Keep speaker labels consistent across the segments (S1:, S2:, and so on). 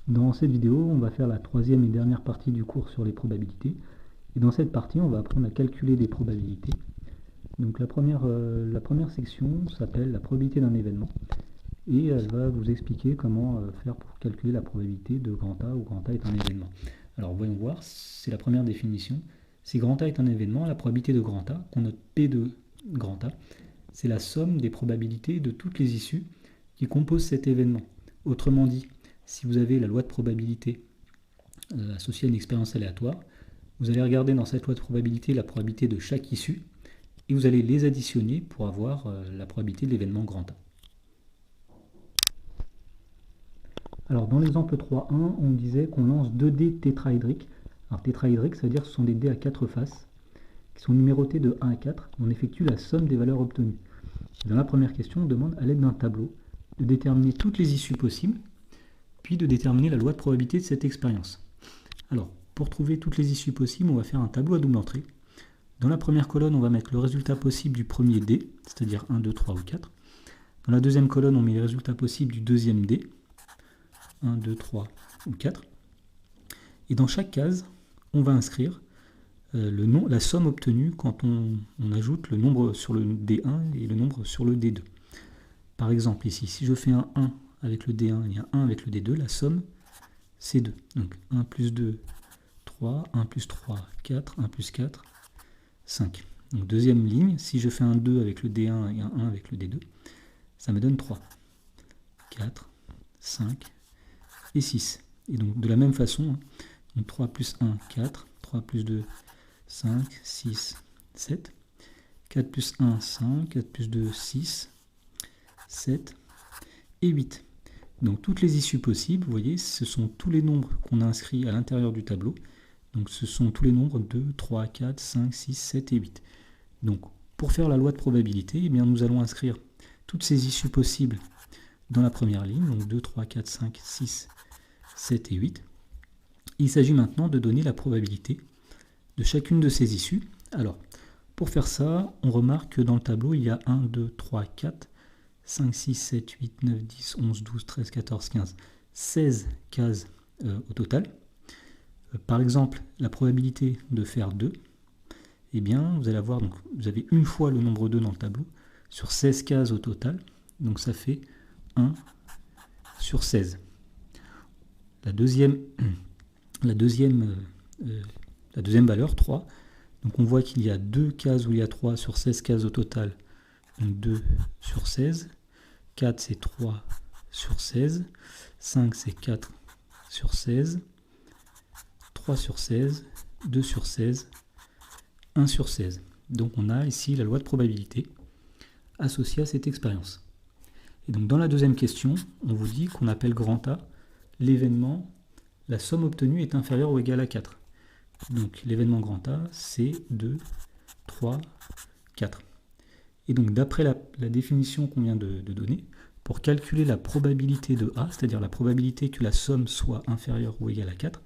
S1: Dans cette vidéo, on va faire la troisième et dernière partie du cours sur les probabilités. Et dans cette partie, on va apprendre à calculer des probabilités. Donc la première section s'appelle la probabilité d'un événement. Et elle va vous expliquer comment faire pour calculer la probabilité de grand A où grand A est un événement. Alors voyons voir, c'est la première définition. Si grand A est un événement, la probabilité de grand A, qu'on note P de grand A, c'est la somme des probabilités de toutes les issues qui composent cet événement. Autrement dit, si vous avez la loi de probabilité associée à une expérience aléatoire, vous allez regarder dans cette loi de probabilité la probabilité de chaque issue et vous allez les additionner pour avoir la probabilité de l'événement grand A. Alors dans l'exemple 3.1, on disait qu'on lance 2 dés tétraédriques. Alors tétraédriques, ça veut dire que ce sont des dés à 4 faces qui sont numérotés de 1 à 4. On effectue la somme des valeurs obtenues. Dans la première question, on demande à l'aide d'un tableau de déterminer toutes les issues possibles, puis de déterminer la loi de probabilité de cette expérience. Alors, pour trouver toutes les issues possibles, on va faire un tableau à double entrée. Dans la première colonne, on va mettre le résultat possible du premier dé, c'est-à-dire 1, 2, 3 ou 4. Dans la deuxième colonne, on met les résultats possibles du deuxième dé, 1, 2, 3 ou 4. Et dans chaque case, on va inscrire la somme obtenue quand on ajoute le nombre sur le D1 et le nombre sur le D2. Par exemple, ici, si je fais un 1 avec le D1 et un 1 avec le D2, la somme, c'est 2. Donc 1 plus 2, 3, 1 plus 3, 4, 1 plus 4, 5. Donc deuxième ligne, si je fais un 2 avec le D1 et un 1 avec le D2, ça me donne 3, 4, 5 et 6. Et donc de la même façon, donc 3 plus 1, 4, 3 plus 2, 5, 6, 7, 4 plus 1, 5, 4 plus 2, 6, 7 et 8. Donc toutes les issues possibles, vous voyez, ce sont tous les nombres qu'on a inscrits à l'intérieur du tableau. Donc ce sont tous les nombres 2, 3, 4, 5, 6, 7 et 8. Donc pour faire la loi de probabilité, eh bien, nous allons inscrire toutes ces issues possibles dans la première ligne, donc 2, 3, 4, 5, 6, 7 et 8. Il s'agit maintenant de donner la probabilité de chacune de ces issues. Alors, pour faire ça, on remarque que dans le tableau, il y a 1, 2, 3, 4, 5, 6, 7, 8, 9, 10, 11, 12, 13, 14, 15, 16 cases au total. Par exemple, la probabilité de faire 2, eh bien, vous allez avoir, donc, vous avez une fois le nombre 2 dans le tableau, sur 16 cases au total, donc ça fait 1 sur 16. La deuxième valeur, 3, donc on voit qu'il y a 2 cases où il y a 3 sur 16 cases au total, donc 2 sur 16, 4 c'est 3 sur 16, 5 c'est 4 sur 16, 3 sur 16, 2 sur 16, 1 sur 16. Donc on a ici la loi de probabilité associée à cette expérience. Et donc dans la deuxième question, on vous dit qu'on appelle grand A l'événement, la somme obtenue est inférieure ou égale à 4. Donc l'événement grand A, c'est 2, 3, 4. Et donc d'après la définition qu'on vient de donner, pour calculer la probabilité de A, c'est-à-dire la probabilité que la somme soit inférieure ou égale à 4,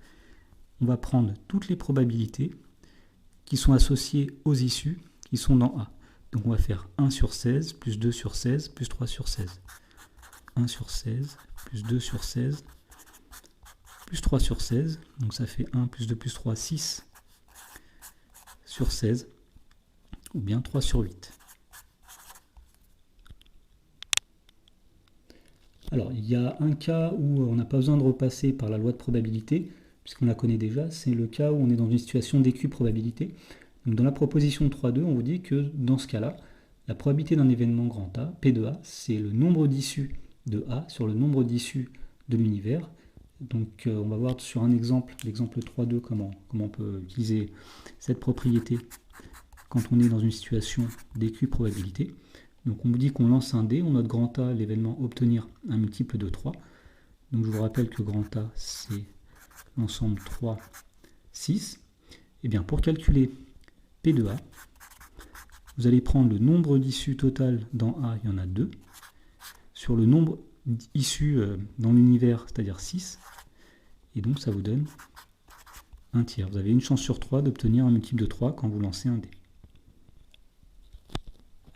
S1: on va prendre toutes les probabilités qui sont associées aux issues qui sont dans A. Donc on va faire 1 sur 16, plus 2 sur 16, plus 3 sur 16. 1 sur 16, plus 2 sur 16, plus 3 sur 16. Donc ça fait 1 plus 2 plus 3, 6 sur 16. Ou bien 3 sur 8. Alors, il y a un cas où on n'a pas besoin de repasser par la loi de probabilité, puisqu'on la connaît déjà, c'est le cas où on est dans une situation d'équiprobabilité. Donc dans la proposition 3.2, on vous dit que dans ce cas-là, la probabilité d'un événement grand A, P de A, c'est le nombre d'issues de A sur le nombre d'issues de l'univers. Donc on va voir sur un exemple, l'exemple 3.2, comment on peut utiliser cette propriété quand on est dans une situation d'équiprobabilité. Donc on vous dit qu'on lance un dé, on note grand A, l'événement obtenir un multiple de 3. Donc je vous rappelle que grand A, c'est l'ensemble 3, 6. Et bien pour calculer P de A, vous allez prendre le nombre d'issues total dans A, il y en a 2, sur le nombre d'issues dans l'univers, c'est-à-dire 6, et donc ça vous donne un tiers. Vous avez une chance sur 3 d'obtenir un multiple de 3 quand vous lancez un dé.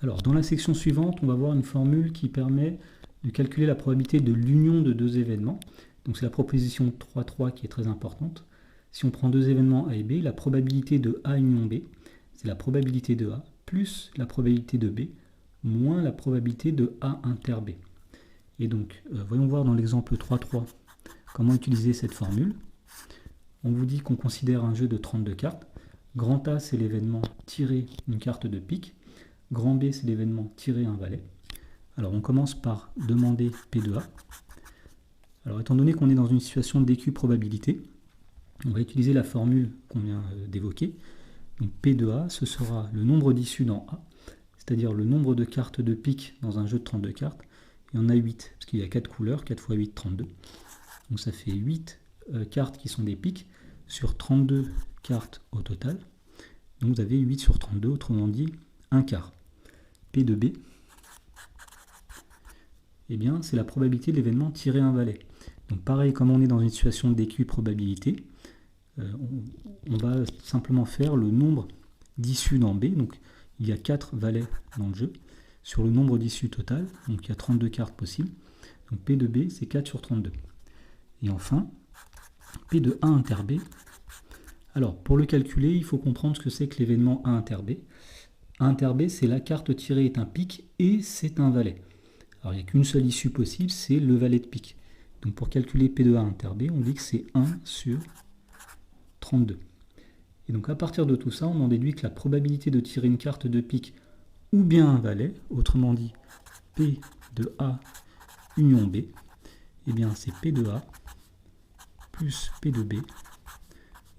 S1: Alors, dans la section suivante, on va voir une formule qui permet de calculer la probabilité de l'union de deux événements. Donc c'est la proposition 3,3 qui est très importante. Si on prend deux événements A et B, la probabilité de A union B, c'est la probabilité de A plus la probabilité de B moins la probabilité de A inter B. Et donc, voyons voir dans l'exemple 3.3 comment utiliser cette formule. On vous dit qu'on considère un jeu de 32 cartes. Grand A, c'est l'événement tirer une carte de pique. Grand B, c'est l'événement tirer un valet. Alors, on commence par demander P de A. Alors, étant donné qu'on est dans une situation d'équiprobabilité, on va utiliser la formule qu'on vient d'évoquer. Donc, P de A, ce sera le nombre d'issues dans A, c'est-à-dire le nombre de cartes de pique dans un jeu de 32 cartes. Il y en a 8, parce qu'il y a 4 couleurs, 4 x 8, 32. Donc ça fait 8 cartes qui sont des piques sur 32 cartes au total. Donc vous avez 8 sur 32, autrement dit, un quart. P de B, eh bien, c'est la probabilité de l'événement tirer un valet. Donc pareil, comme on est dans une situation d'équiprobabilité, on va simplement faire le nombre d'issues dans B. Donc il y a 4 valets dans le jeu, sur le nombre d'issues total, donc il y a 32 cartes possibles. Donc P de B, c'est 4 sur 32. Et enfin, P de A inter B. Alors, pour le calculer, il faut comprendre ce que c'est que l'événement A inter B. A inter B, c'est la carte tirée est un pique et c'est un valet. Alors, il n'y a qu'une seule issue possible, c'est le valet de pique. Donc, pour calculer P de A inter B, on dit que c'est 1 sur 32. Et donc, à partir de tout ça, on en déduit que la probabilité de tirer une carte de pique ou bien un valet, autrement dit P de A union B, eh bien, c'est P de A plus P de B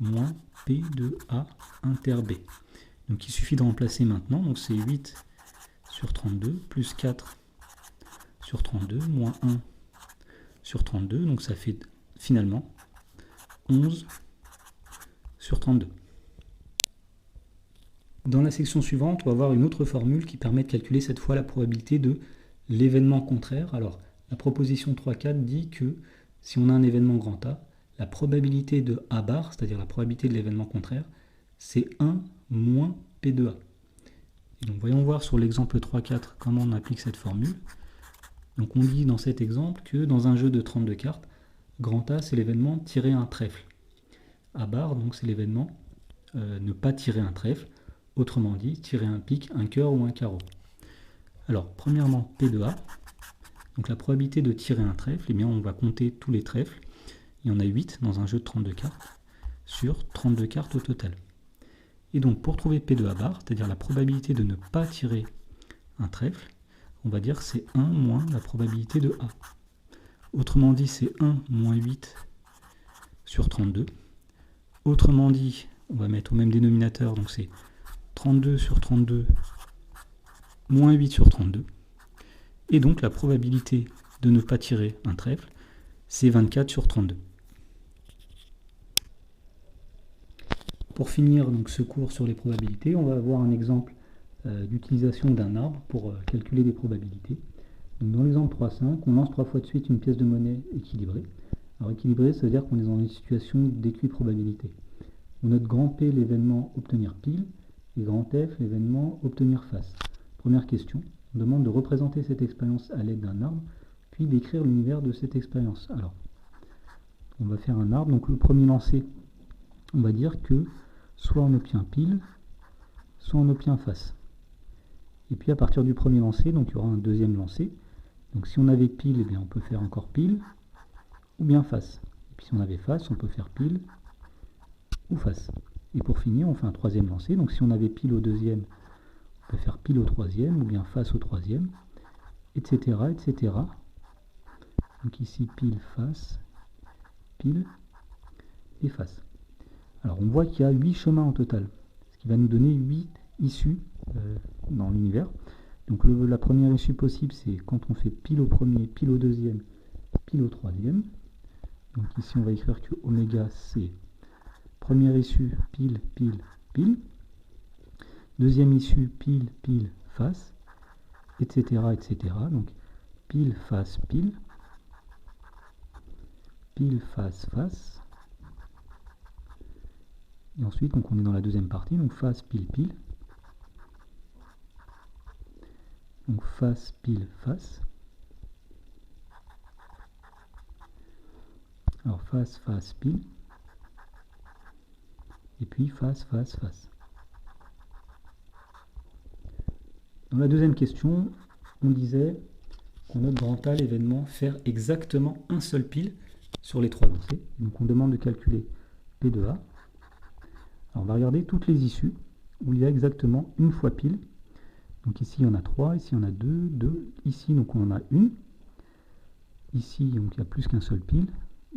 S1: moins P de A inter B. Donc il suffit de remplacer maintenant, donc c'est 8 sur 32 plus 4 sur 32 moins 1 sur 32, donc ça fait finalement 11 sur 32. Dans la section suivante, on va voir une autre formule qui permet de calculer cette fois la probabilité de l'événement contraire. Alors la proposition 3,4 dit que si on a un événement grand A, la probabilité de A bar, c'est-à-dire la probabilité de l'événement contraire, c'est 1 moins P de A. Et donc voyons voir sur l'exemple 3.4 comment on applique cette formule. Donc on dit dans cet exemple que dans un jeu de 32 cartes, grand A c'est l'événement tirer un trèfle. A bar, donc c'est l'événement ne pas tirer un trèfle, autrement dit tirer un pique, un cœur ou un carreau. Alors premièrement P de A, donc la probabilité de tirer un trèfle, eh bien on va compter tous les trèfles. Il y en a 8 dans un jeu de 32 cartes, sur 32 cartes au total. Et donc pour trouver P de A bar, c'est-à-dire la probabilité de ne pas tirer un trèfle, on va dire que c'est 1 moins la probabilité de A. Autrement dit, c'est 1 moins 8 sur 32. Autrement dit, on va mettre au même dénominateur, donc c'est 32 sur 32 moins 8 sur 32. Et donc la probabilité de ne pas tirer un trèfle, c'est 24 sur 32. Pour finir donc, ce cours sur les probabilités, on va avoir un exemple d'utilisation d'un arbre pour calculer des probabilités. Donc, dans l'exemple 3.5, on lance 3 fois de suite une pièce de monnaie équilibrée. Alors équilibrée, ça veut dire qu'on est dans une situation d'équiprobabilité. On note grand P l'événement obtenir pile et grand F l'événement obtenir face. Première question, on demande de représenter cette expérience à l'aide d'un arbre, puis d'écrire l'univers de cette expérience. Alors, on va faire un arbre. Donc le premier lancé, on va dire que soit on obtient pile, soit on obtient face. Et puis à partir du premier lancé, donc il y aura un deuxième lancé. Donc si on avait pile, eh bien on peut faire encore pile, ou bien face. Et puis si on avait face, on peut faire pile ou face. Et pour finir, on fait un troisième lancé. Donc si on avait pile au deuxième, on peut faire pile au troisième, ou bien face au troisième, etc. etc. Donc ici pile, face, pile et face. Alors on voit qu'il y a 8 chemins en total, ce qui va nous donner 8 issues dans l'univers. Donc la première issue possible, c'est quand on fait pile au premier, pile au deuxième, pile au troisième. Donc ici on va écrire que oméga c'est première issue pile, pile, pile. Deuxième issue pile, pile, face, etc. etc. Donc pile, face, pile. Pile, face, face. Et ensuite, donc on est dans la deuxième partie, donc face, pile, pile. Donc face, pile, face. Alors face, face, pile. Et puis face, face, face. Dans la deuxième question, on disait qu'on note grand A l'événement faire exactement un seul pile sur les trois lancers. Donc on demande de calculer P de A. Alors on va regarder toutes les issues où il y a exactement une fois pile. Donc ici il y en a 3, ici il y en a 2, 2, ici donc on en a une. Ici donc il y a plus qu'un seul pile.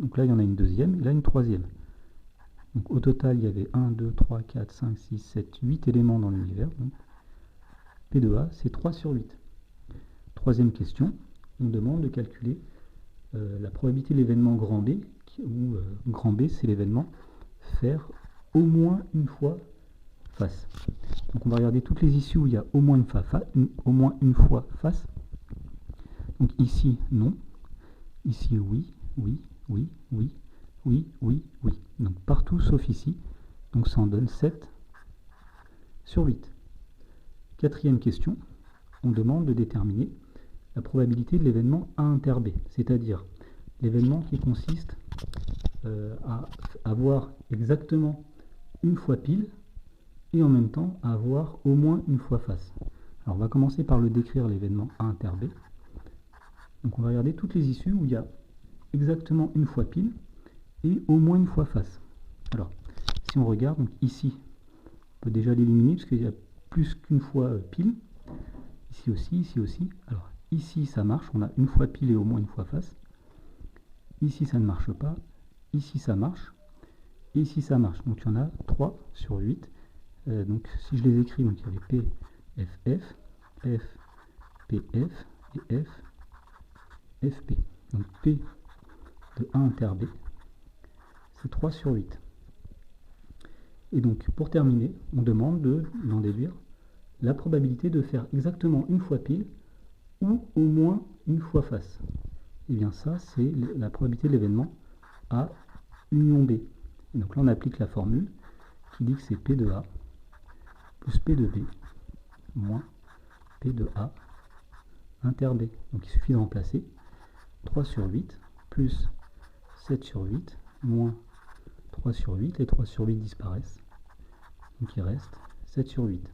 S1: Donc là il y en a une deuxième et là une troisième. Donc au total il y avait 1, 2, 3, 4, 5, 6, 7, 8 éléments dans l'univers. Donc P de A c'est 3 sur 8. Troisième question, on demande de calculer la probabilité de l'événement grand B, où grand B c'est l'événement faire au moins une fois face. Donc on va regarder toutes les issues où il y a au moins une fois face. Donc ici non, ici oui, oui, oui, oui, oui, oui, oui. Donc partout sauf ici, donc ça en donne 7 sur 8. Quatrième question, on demande de déterminer la probabilité de l'événement A inter B, c'est-à-dire l'événement qui consiste à avoir exactement une fois pile et en même temps à avoir au moins une fois face. Alors on va commencer par le décrire l'événement A inter B. Donc on va regarder toutes les issues où il y a exactement une fois pile et au moins une fois face. Alors si on regarde, donc ici on peut déjà l'éliminer parce qu'il y a plus qu'une fois pile. Ici aussi, ici aussi. Alors ici ça marche, on a une fois pile et au moins une fois face. Ici ça ne marche pas, ici ça marche, et ici ça marche. Donc il y en a 3 sur 8. Donc si je les écris, donc il y avait P, F, F, F, P, F et F, F, P. Donc P de A inter B, c'est 3 sur 8. Et donc pour terminer, on demande d'en déduire la probabilité de faire exactement une fois pile ou au moins une fois face. Et bien ça, c'est la probabilité de l'événement A union B. Et donc là, on applique la formule qui dit que c'est P de A plus P de B moins P de A inter B. Donc il suffit de remplacer 3 sur 8 plus 7 sur 8 moins 3 sur 8. Les 3 sur 8 disparaissent. Donc il reste 7 sur 8.